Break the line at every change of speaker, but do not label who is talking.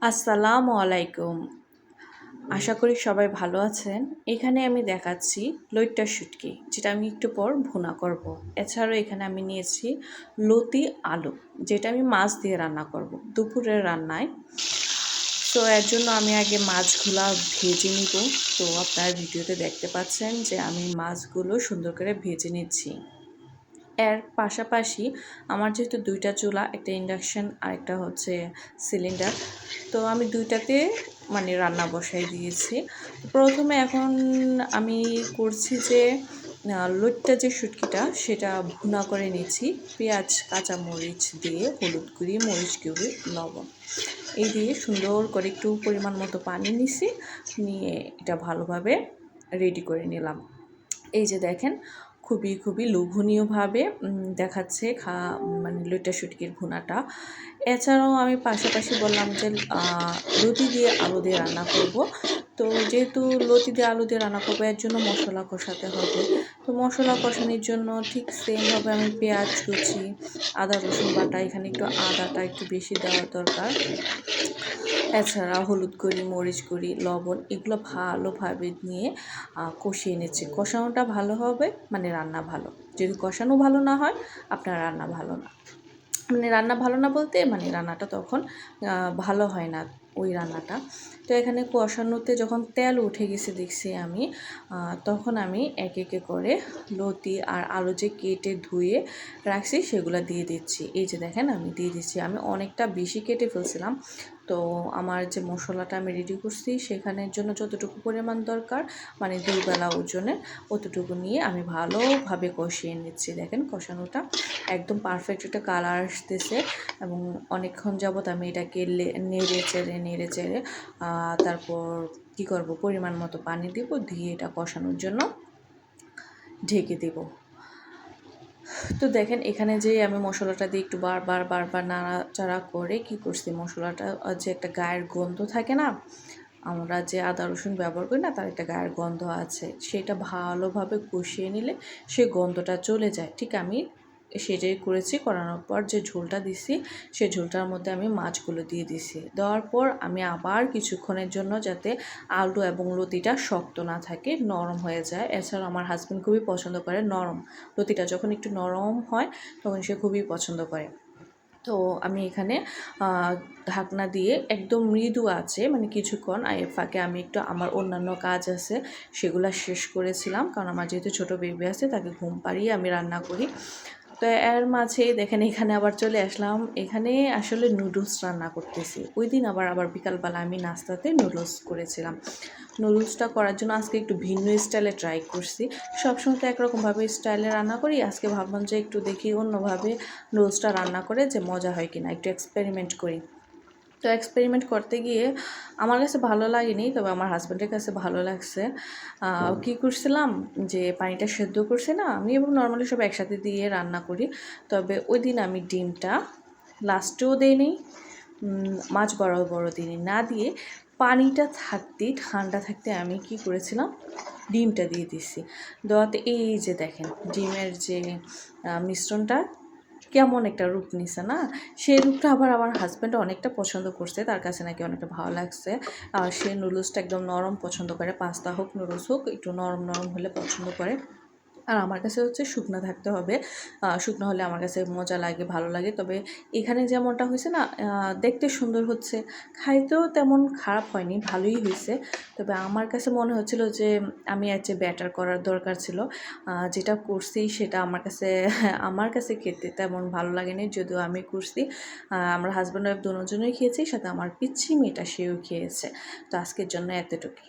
আসসালামু আলাইকুম। আশা করি সবাই ভালো আছেন। এখানে আমি দেখাচ্ছি লইট্টা শুটকি, যেটা আমি একটু পর ভুনা করব। এছাড়াও এখানে আমি নিয়েছি লতি আলু, যেটা আমি মাছ দিয়ে রান্না করব দুপুরের রান্নায়। তো এর জন্য আমি আগে মাছগুলা ভেজে নিব। তো আপনার ভিডিওতে দেখতে পাচ্ছেন যে আমি মাছগুলো সুন্দর করে ভেজে নিচ্ছি। এর পাশাপাশি আমার যেহেতু দুইটা চুলা, একটা ইন্ডাকশন আর একটা হচ্ছে সিলিন্ডার, তো আমি দুইটাতে রান্না বসাই দিয়েছি। প্রথমে এখন আমি করছি যে লইট্টা যে শুটকিটা সেটা ভুনা করে নিচ্ছি পেঁয়াজ কাঁচা মরিচ দিয়ে, হলুদ গুঁড়ি মরিচ গুঁড়ি লবণ এই দিয়ে সুন্দর করে একটু পরিমাণ মতো পানি নিছি, নিয়ে এটা ভালোভাবে রেডি করে নিলাম। এই যে দেখেন, খুবই লোভনীয়ভাবে দেখাচ্ছে লইট্টা শুটকির ভুনাটা। এছাড়াও আমি পাশাপাশি বললাম যে লতি দিয়ে আলু দিয়ে রান্না করব। তো যেহেতু লতি দিয়ে আলু দিয়ে রান্না করবো, এর জন্য মশলা কষাতে হবে। তো মশলা কষানোর জন্য ঠিক সেমভাবে আমি পেঁয়াজ কুচি, আদা রসুন বাটা, এখানে একটু আদাটা একটু বেশি দেওয়া দরকার। এছাড়া হলুদ গুঁড়ি মরিচ গুঁড়ি লবণ এগুলো ভালোভাবে নিয়ে কষিয়ে নিচ্ছি। কষানোটা ভালো হবে রান্না ভালো। যদি কষানো ভালো না হয়, আপনার রান্না ভালো না। রান্না ভালো না বলতে রান্নাটা তখন ভালো হয় না ওই রান্নাটা। তো এখানে কষানোতে যখন তেল উঠে গেছে দেখছি আমি, তখন আমি একে করে লতি আর আলু যে কেটে ধুয়ে রাখছি সেগুলো দিয়ে দিচ্ছি। এই যে দেখেন আমি দিয়ে দিচ্ছি। আমি অনেকটা বেশি কেটে ফেলছিলাম। তো আমার যে মশলাটা আমি রেডি করছি সেখানের জন্য যতটুকু পরিমাণ দরকার, দুই বেলা ওজনে, অতটুকু নিয়ে আমি ভালোভাবে কষিয়ে নিচ্ছি। দেখেন কষানোটা একদম পারফেক্ট একটা কালার আসতেছে, এবং অনেকক্ষণ যাবত আমি এটাকে নেড়ে চেড়ে তারপর কি করব, পরিমাণ মতো পানি দিব, দিয়ে এটা কষানোর জন্য ঢেকে দেব। তো দেখেন এখানে যে আমি মশলাটা দিয়ে একটু বারবার নাড়াচাড়া করে কি করছি, মশলাটা যে একটা গায়ের গন্ধ থাকে না, আমরা যে আদা রসুন ব্যবহার করি না, তার একটা গায়ের গন্ধ আছে, সেটা ভালোভাবে কষিয়ে নিলে সেই গন্ধটা চলে যায়। ঠিক আমি সেটাই করেছি। করানোর পর যে ঝোলটা দিছি, সেই ঝোলটার মধ্যে আমি মাছগুলো দিয়ে দিছি। দেওয়ার পর আমি আবার কিছুক্ষণের জন্য, যাতে আলু এবং লতিটা শক্ত না থাকে, নরম হয়ে যায়। এছাড়া আমার হাজব্যান্ড খুবই পছন্দ করে নরম লতিটা, যখন একটু নরম হয় তখন সে খুবই পছন্দ করে। তো আমি এখানে ঢাকনা দিয়ে একদম মৃদু আছে কিছুক্ষণ, এর ফাঁকে আমি একটু আমার অন্যান্য কাজ আছে সেগুলো শেষ করেছিলাম, কারণ আমার যেহেতু ছোটো বেবি আছে, তাকে ঘুম পাড়িয়ে আমি রান্না করি। তো এর মাঝে দেখেন এখানে আবার চলে আসলাম। এখানে আসলে নুডলস রান্না করতেছি। ওই দিন আবার বিকালবেলা আমি নাস্তাতে নুডলস করেছিলাম। নুডলসটা করার জন্য আজকে একটু ভিন্ন স্টাইলে ট্রাই করছি। সবসময় তো একরকমভাবে স্টাইলে রান্না করি, আজকে ভাবলাম যে একটু দেখি অন্যভাবে নুডলসটা রান্না করে যে মজা হয় কিনা, একটু এক্সপেরিমেন্ট করি। তো এক্সপেরিমেন্ট করতে গিয়ে আমার কাছে ভালো লাগেনি, তবে আমার হাজব্যান্ডের কাছে ভালো লাগছে। কী করছিলাম, যে পানিটা সেদ্ধ করছি না আমি, এবং নর্মালি সব একসাথে দিয়ে রান্না করি, তবে ওই দিন আমি ডিমটা লাস্টেও দিইনি, মাছ বড় দিইনি, না দিয়ে পানিটা ঠান্ডা থাকতে আমি কি করেছিলাম, ডিমটা দিয়ে দিছি। দেওয়াতে এই যে দেখেন ডিমের যে মিশ্রণটা কেমন একটা রূপ নিছে না, সেই রূপটা আবার আমার হাজব্যান্ড অনেকটা পছন্দ করছে, তার কাছে নাকি অনেকটা ভালো লাগছে। আর সে নুডলসটা একদম নরম পছন্দ করে, পাস্তা হোক নুডলস হোক একটু নরম হলে পছন্দ করে। আর আমার কাছে হচ্ছে শুকনো থাকতে হবে, শুকনো হলে আমার কাছে মজা লাগে, ভালো লাগে। তবে এখানে যেমনটা হয়েছে না, দেখতে সুন্দর হচ্ছে, খাইতেও তেমন খারাপ হয়নি, ভালোই হয়েছে। তবে আমার কাছে মনে হচ্ছিল যে আমি এর চেয়ে ব্যাটার করার দরকার ছিল। যেটা করছি সেটা আমার কাছে খেতে তেমন ভালো লাগেনি, যদিও আমি করছি। আমরা হাজব্যান্ড ওয়াইফ দুজনেই খেয়েছি, সাথে আমার পিচ্ছি মেয়েটা সেও খেয়েছে। তো আজকের জন্য এতটুকুই।